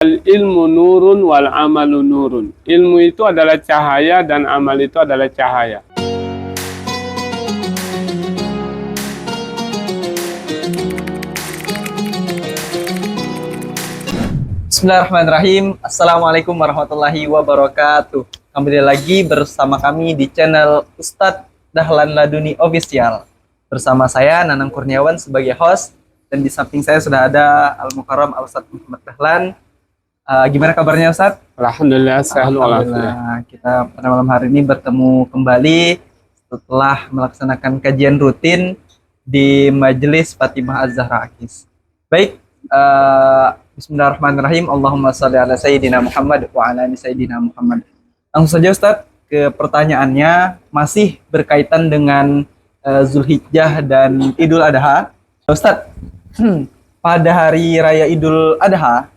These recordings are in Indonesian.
Ilmu nurun wal amalu nurun. Ilmu itu adalah cahaya dan amal itu adalah cahaya. Bismillahirrahmanirrahim. Assalamualaikum warahmatullahi wabarakatuh. Kembali lagi bersama kami di channel Ustadz Dahlan Laduni Official. Bersama saya Nanang Kurniawan sebagai host, dan di samping saya sudah ada Al-Mukarram Al-Ustadz Muhammad Dahlan. Gimana kabarnya Ustadz? Alhamdulillah, sehat walafiat. Kita pada malam hari ini bertemu kembali setelah melaksanakan kajian rutin di Majelis Fatimah Az-Zahra Akis. Baik, Bismillahirrahmanirrahim. Allahumma sholli ala Sayyidina Muhammad wa ala ali Sayyidina Muhammad. Langsung saja Ustadz ke pertanyaannya, masih berkaitan dengan Zulhijjah dan Idul Adha. Ustadz, pada hari raya Idul Adha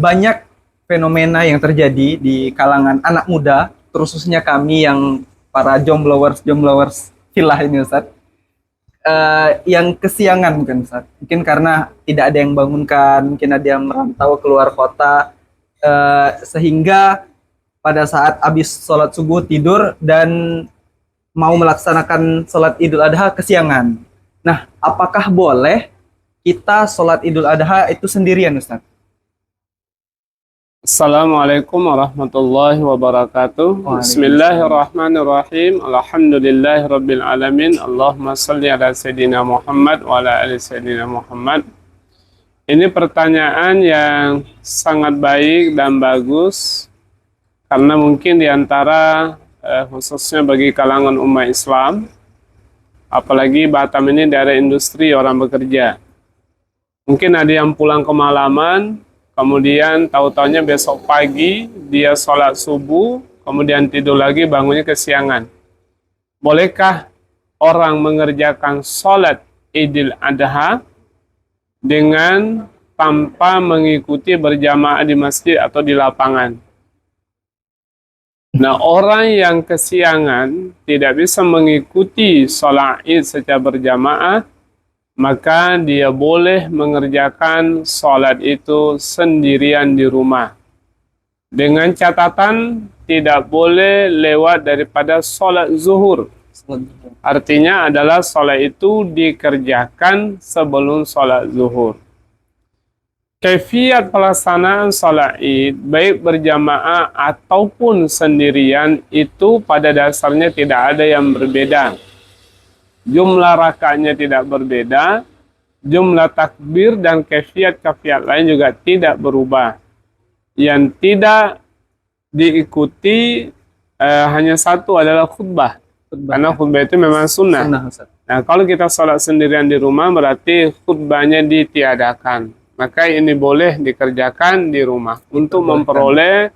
banyak fenomena yang terjadi di kalangan anak muda, terususnya kami yang para jomblowers filah ini Ustadz, yang kesiangan mungkin Ustadz. Mungkin karena tidak ada yang bangunkan, mungkin ada yang merantau keluar kota, sehingga pada saat habis sholat subuh tidur dan mau melaksanakan sholat Idul Adha kesiangan. Nah, apakah boleh kita sholat Idul Adha itu sendirian Ustadz? Assalamualaikum warahmatullahi wabarakatuh. Bismillahirrahmanirrahim. Alhamdulillahirabbil alamin. Allahumma shalli ala Sayyidina Muhammad wa ala ali Sayyidina Muhammad. Ini pertanyaan yang sangat baik dan bagus, karena mungkin diantara khususnya bagi kalangan umat Islam, apalagi Batam ini daerah industri, orang bekerja. Mungkin ada yang pulang kemalaman, kemudian tahu-taunya besok pagi dia sholat subuh, kemudian tidur lagi, bangunnya kesiangan. Bolehkah orang mengerjakan sholat Idul Adha dengan tanpa mengikuti berjamaah di masjid atau di lapangan? Nah, orang yang kesiangan tidak bisa mengikuti sholat Id secara berjamaah, maka dia boleh mengerjakan sholat itu sendirian di rumah. Dengan catatan tidak boleh lewat daripada sholat zuhur. Artinya adalah sholat itu dikerjakan sebelum sholat zuhur. Kaifiat pelaksanaan sholat Id, baik berjamaah ataupun sendirian, itu pada dasarnya tidak ada yang berbeda. Jumlah rakaatnya tidak berbeda, jumlah takbir dan kaifiat lain juga tidak berubah. Yang tidak diikuti hanya satu adalah khutbah. Karena khutbah itu memang sunnah. Nah, kalau kita sholat sendirian di rumah berarti khutbahnya ditiadakan. Maka ini boleh dikerjakan di rumah untuk memperoleh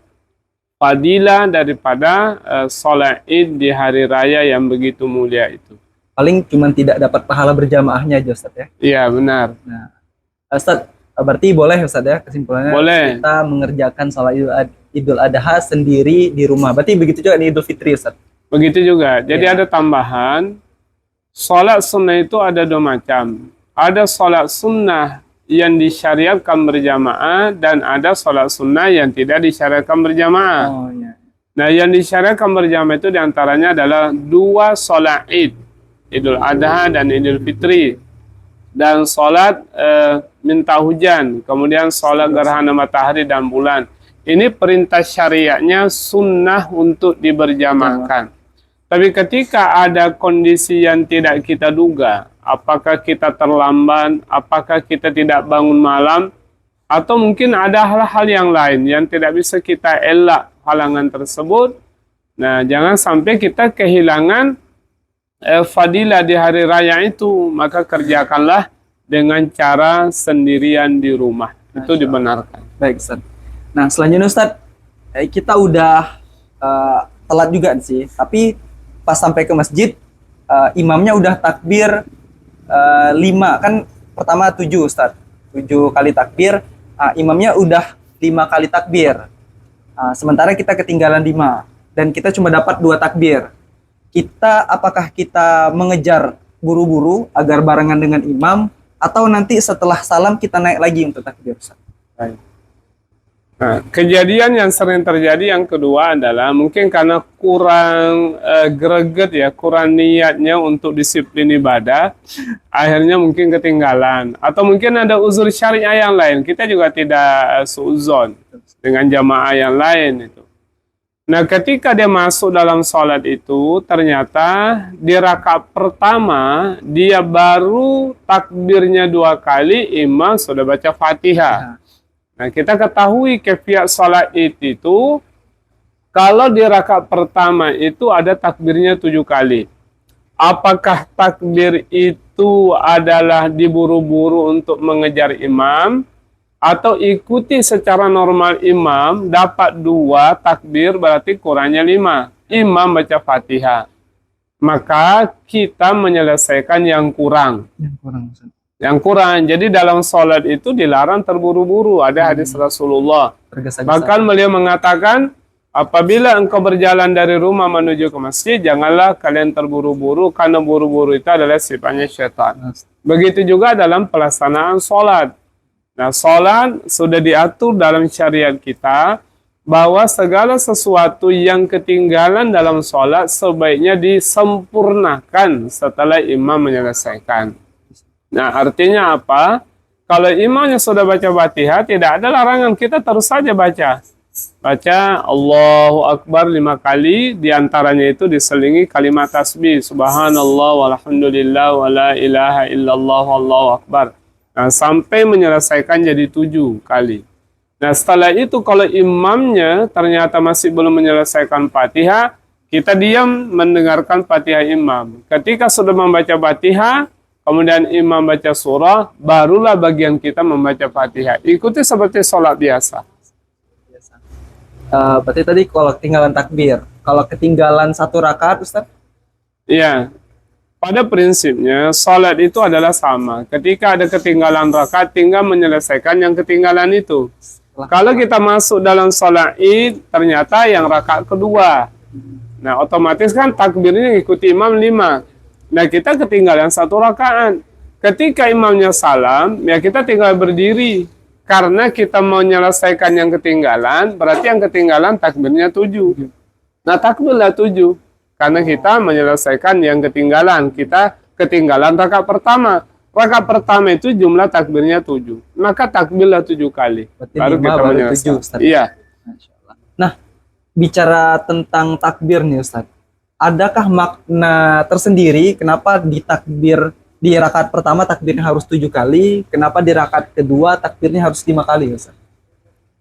fadilah daripada sholat Id di hari raya yang begitu mulia itu. Paling cuma tidak dapat pahala berjamaahnya aja Ustadz ya? Iya benar. Nah, Ustadz, berarti boleh Ustadz ya kesimpulannya? Boleh. Kita mengerjakan sholat Idul Adha sendiri di rumah. Berarti begitu juga di Idul Fitri Ustadz? Begitu juga. Jadi ada tambahan, sholat sunnah itu ada dua macam. Ada sholat sunnah yang disyariatkan berjamaah, dan ada sholat sunnah yang tidak disyariatkan berjamaah. Oh, iya. Nah, yang disyariatkan berjamaah itu diantaranya adalah dua sholat Id, Idul Adha dan Idul Fitri, dan sholat minta hujan, kemudian sholat gerhana matahari dan bulan. Ini perintah syariatnya sunnah untuk diberjamaahkan. Tapi ketika ada kondisi yang tidak kita duga, apakah kita terlambat, apakah kita tidak bangun malam, atau mungkin ada hal-hal yang lain yang tidak bisa kita elak halangan tersebut. Nah, jangan sampai kita kehilangan fadilah di hari raya itu, maka kerjakanlah dengan cara sendirian di rumah. Itu dibenarkan. Baik Ustaz. Nah, selanjutnya Ustaz, kita udah telat juga sih, tapi pas sampai ke masjid, imamnya udah takbir 5, kan pertama 7 Ustaz, 7 kali takbir, imamnya udah 5 kali takbir, sementara kita ketinggalan 5 dan kita cuma dapat 2 takbir. Apakah kita mengejar buru-buru agar barengan dengan imam, atau nanti setelah salam kita naik lagi untuk takbir Ustaz? Baik. Nah, kejadian yang sering terjadi yang kedua adalah mungkin karena kurang greget ya, kurang niatnya untuk disiplin ibadah, akhirnya mungkin ketinggalan. Atau mungkin ada uzur syariah yang lain, kita juga tidak seuzon dengan jamaah yang lain itu. Nah, ketika dia masuk dalam sholat itu, ternyata di rakaat pertama, dia baru takbirnya 2 kali, imam sudah baca Fatihah. Nah, kita ketahui kefiat sholat id itu, kalau di rakaat pertama itu ada takbirnya 7 kali. Apakah takbir itu adalah diburu-buru untuk mengejar imam, atau ikuti secara normal imam, dapat 2 takbir berarti kurangnya 5. Imam baca Fatihah. Maka kita menyelesaikan yang kurang. Yang kurang. Jadi dalam sholat itu dilarang terburu-buru. Ada hadis Rasulullah. Bahkan beliau mengatakan, apabila engkau berjalan dari rumah menuju ke masjid, janganlah kalian terburu-buru, karena buru-buru itu adalah sifatnya syaitan. Begitu juga dalam pelaksanaan sholat. Nah, sholat sudah diatur dalam syariat kita bahwa segala sesuatu yang ketinggalan dalam sholat sebaiknya disempurnakan setelah imam menyelesaikan. Nah, artinya apa? Kalau imamnya sudah baca Fatihah, tidak ada larangan, kita terus saja baca. Baca Allahu Akbar 5 kali, diantaranya itu diselingi kalimat tasbih. Subhanallah walhamdulillah wa la ilaha illallah wallahu akbar. Nah, sampai menyelesaikan jadi 7 kali. Nah, setelah itu kalau imamnya ternyata masih belum menyelesaikan Fatihah, kita diam mendengarkan Fatihah imam. Ketika sudah membaca Fatihah, kemudian imam baca surah, barulah bagian kita membaca Fatihah. Ikuti seperti sholat biasa. Berarti tadi kalau ketinggalan takbir, kalau ketinggalan 1 rakaat, Ustaz? Iya. Pada prinsipnya, sholat itu adalah sama. Ketika ada ketinggalan rakaat, tinggal menyelesaikan yang ketinggalan itu. Kalau kita masuk dalam sholat id, ternyata yang rakaat kedua. Nah, otomatis kan takbirnya ngikuti imam 5. Nah, kita ketinggalan 1 rakaat. Ketika imamnya salam, ya kita tinggal berdiri. Karena kita mau menyelesaikan yang ketinggalan, berarti yang ketinggalan takbirnya 7. Nah, takbirlah 7. Karena kita menyelesaikan yang ketinggalan. Kita ketinggalan rakaat pertama. Rakaat pertama itu jumlah takbirnya 7. Maka takbirlah 7 kali. Berarti baru 5, kita baru menyelesaikan. 7, Ustaz. Iya. Nah, bicara tentang takbir nih, Ustaz. Adakah makna tersendiri kenapa di takbir di rakaat pertama takbirnya harus 7 kali, kenapa di rakaat kedua takbirnya harus 5 kali, Ustaz?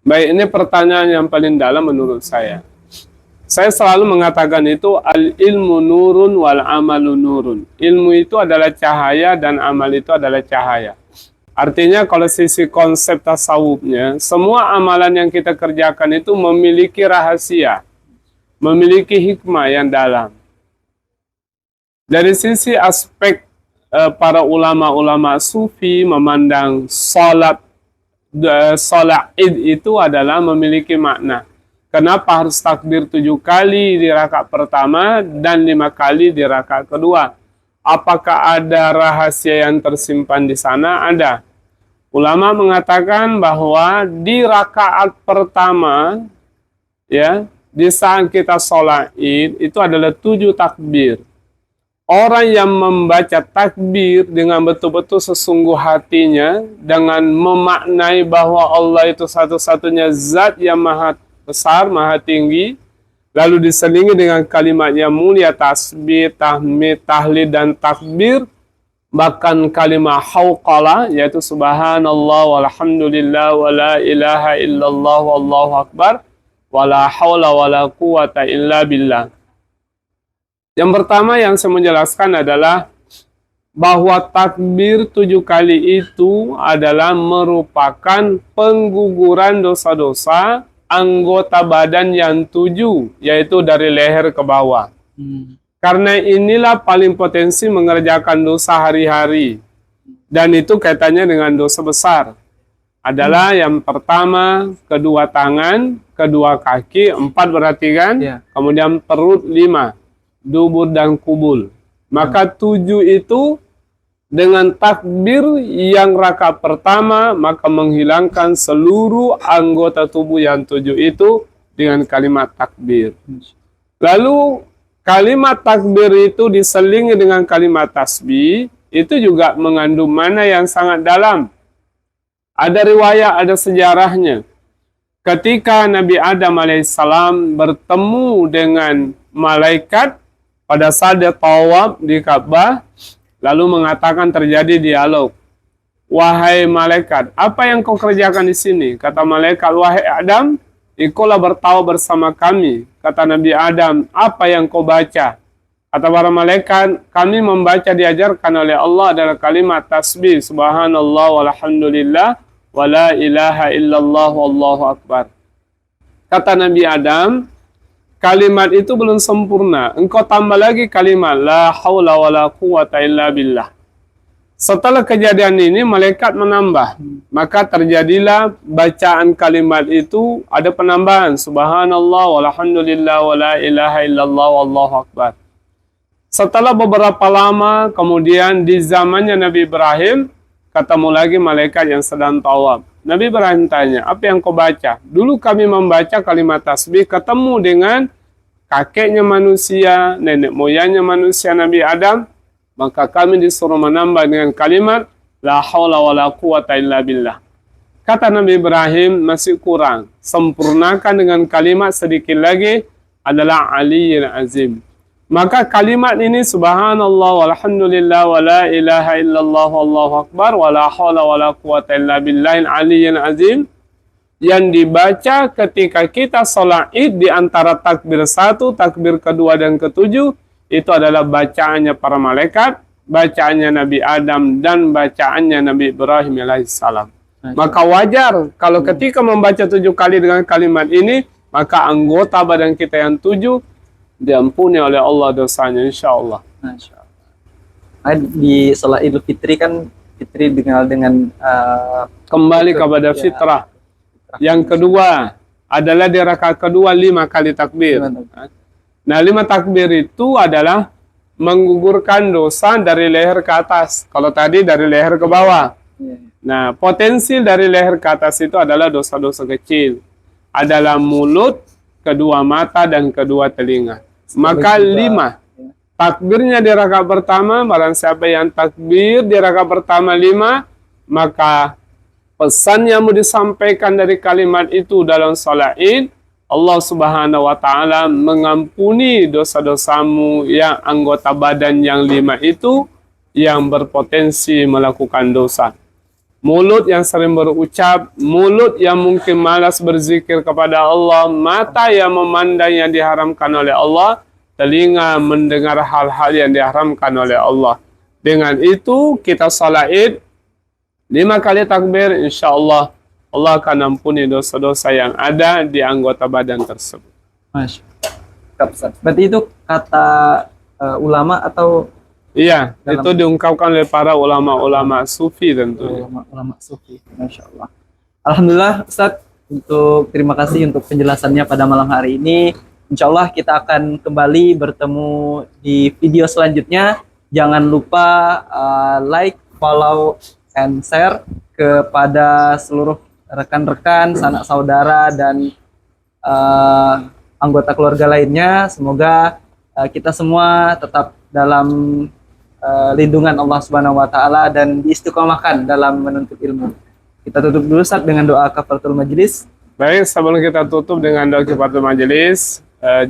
Baik, ini pertanyaan yang paling dalam menurut saya. Saya selalu mengatakan itu al-ilmu nurun wal amalu nurun. Ilmu itu adalah cahaya dan amal itu adalah cahaya. Artinya kalau sisi konsep tasawufnya, semua amalan yang kita kerjakan itu memiliki rahasia, memiliki hikmah yang dalam. Dari sisi aspek para ulama-ulama sufi memandang salat id itu adalah memiliki makna. Kenapa harus takbir 7 kali di rakaat pertama dan 5 kali di rakaat kedua? Apakah ada rahasia yang tersimpan di sana? Ada. Ulama mengatakan bahwa di rakaat pertama, ya, di saat kita sholat id, itu adalah 7 takbir. Orang yang membaca takbir dengan betul-betul sesungguh hatinya, dengan memaknai bahwa Allah itu satu-satunya zat yang maha besar, maha tinggi, lalu diselingi dengan kalimat yang mulia, tasbih, tahmid, tahlil, dan takbir, bahkan kalimat hauqalah, yaitu subhanallah, walhamdulillah, wa la ilaha illallah, wallahu akbar, wa la hawla wa la quwata illa billah. Yang pertama yang saya menjelaskan adalah bahwa takbir 7 kali itu adalah merupakan pengguguran dosa-dosa anggota badan yang 7, yaitu dari leher ke bawah. Karena inilah paling potensi mengerjakan dosa hari-hari. Dan itu kaitannya dengan dosa besar. Adalah yang pertama, kedua tangan, kedua kaki, 4 berarti kan? Ya. Kemudian perut 5, dubur dan kubul. Maka 7 itu dengan takbir yang rakaat pertama, maka menghilangkan seluruh anggota tubuh yang 7 itu dengan kalimat takbir. Lalu kalimat takbir itu diselingi dengan kalimat tasbih, itu juga mengandung makna yang sangat dalam. Ada riwayat, ada sejarahnya. Ketika Nabi Adam alaihissalam bertemu dengan malaikat pada saat dia tawaf di Ka'bah, lalu mengatakan terjadi dialog. Wahai malaikat, apa yang kau kerjakan di sini? Kata malaikat, wahai Adam, ikulah bertawaf bersama kami. Kata Nabi Adam, apa yang kau baca? Kata para malaikat, kami membaca diajarkan oleh Allah adalah kalimat tasbih, subhanallah walhamdulillah, wa la ilaha illallah wallahu akbar. Kata Nabi Adam, kalimat itu belum sempurna. Engkau tambah lagi kalimat la haula wala quwata illa billah. Setelah kejadian ini, malaikat menambah. Maka terjadilah bacaan kalimat itu, ada penambahan. Subhanallah, walhamdulillah, wa la ilaha illallah, wallahu akbar. Setelah beberapa lama, kemudian di zamannya Nabi Ibrahim, ketemu lagi malaikat yang sedang tawaf. Nabi Ibrahim tanya, apa yang kau baca? Dulu kami membaca kalimat tasbih, ketemu dengan kakeknya manusia, nenek moyangnya manusia Nabi Adam, maka kami disuruh menambah dengan kalimat la haula wala quwata illa billah. Kata Nabi Ibrahim, masih kurang. Sempurnakan dengan kalimat sedikit lagi adalah aliyyil azim. Maka kalimat ini subhanallah walhamdulillah wa la ilaha illallah wallahu akbar wa la haula wala quwata illa billahil aliyyil azim, yang dibaca ketika kita sholat id di antara takbir 1, takbir kedua dan ketujuh, itu adalah bacaannya para malaikat, bacaannya Nabi Adam, dan bacaannya Nabi Ibrahim alaihissalam. Maka wajar kalau ketika membaca 7 kali dengan kalimat ini, maka anggota badan kita yang 7 diampuni oleh Allah dosanya, insya Allah. Di sholat Idul Fitri kan, Fitri dikenal dengan kembali kepada fitrah. Yang kedua adalah di rakaat kedua 5 kali takbir. Nah, 5 takbir itu adalah menggugurkan dosa dari leher ke atas. Kalau tadi dari leher ke bawah. Nah, potensi dari leher ke atas itu adalah dosa-dosa kecil. Adalah mulut, kedua mata, dan kedua telinga. Maka 5. Takbirnya di rakaat pertama, barang siapa yang takbir di rakaat pertama 5, maka pesan yang mau disampaikan dari kalimat itu dalam sholat id, Allah subhanahu wa ta'ala mengampuni dosa-dosamu yang anggota badan yang 5 itu yang berpotensi melakukan dosa. Mulut yang sering berucap, mulut yang mungkin malas berzikir kepada Allah, mata yang memandang yang diharamkan oleh Allah, telinga mendengar hal-hal yang diharamkan oleh Allah. Dengan itu kita sholat id 5 kali takbir, insya Allah Allah akan ampuni dosa-dosa yang ada di anggota badan tersebut. Masya Allah. Berarti itu kata ulama atau? Iya, itu diungkapkan oleh para ulama-ulama sufi tentunya. Ulama sufi, Masya Allah. Alhamdulillah Ustadz, terima kasih untuk penjelasannya pada malam hari ini. Insya Allah kita akan kembali bertemu di video selanjutnya. Jangan lupa like, follow, and share kepada seluruh rekan-rekan, sanak saudara, dan anggota keluarga lainnya. Semoga kita semua tetap dalam lindungan Allah Subhanahu wa taala dan diistiqomahkan dalam menuntut ilmu. Kita tutup dulu Ustaz dengan doa kafaratul majelis. Baik, sebelum kita tutup dengan doa kafaratul majelis,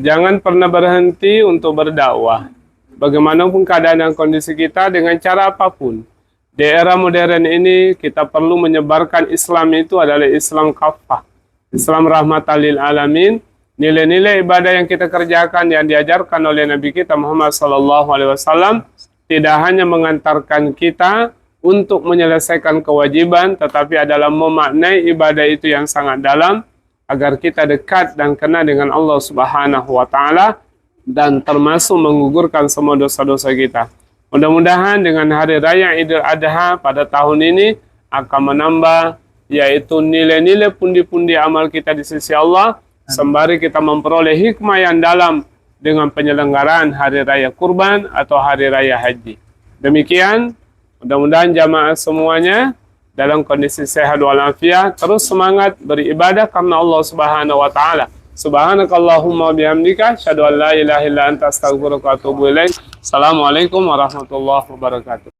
jangan pernah berhenti untuk berdakwah. Bagaimanapun keadaan dan kondisi kita, dengan cara apapun. Di era modern ini kita perlu menyebarkan Islam itu adalah Islam kafah. Islam rahmatan lil alamin. Nilai-nilai ibadah yang kita kerjakan yang diajarkan oleh Nabi kita Muhammad SAW tidak hanya mengantarkan kita untuk menyelesaikan kewajiban, tetapi adalah memaknai ibadah itu yang sangat dalam agar kita dekat dan kenal dengan Allah Subhanahu wa taala dan termasuk menggugurkan semua dosa-dosa kita. Mudah-mudahan dengan hari raya Idul Adha pada tahun ini akan menambah yaitu nilai-nilai pundi-pundi amal kita di sisi Allah, sembari kita memperoleh hikmah yang dalam dengan penyelenggaraan hari raya kurban atau hari raya haji. Demikian, Mudah-mudahan jamaah semuanya dalam kondisi sehat walafiat, terus semangat beribadah karena Allah Subhanahu wa taala. Subhanakallahumma bihamdika asyhadu an la ilaha illa anta astaghfiruka wa atubu ilaik. Assalamualaikum warahmatullahi wabarakatuh.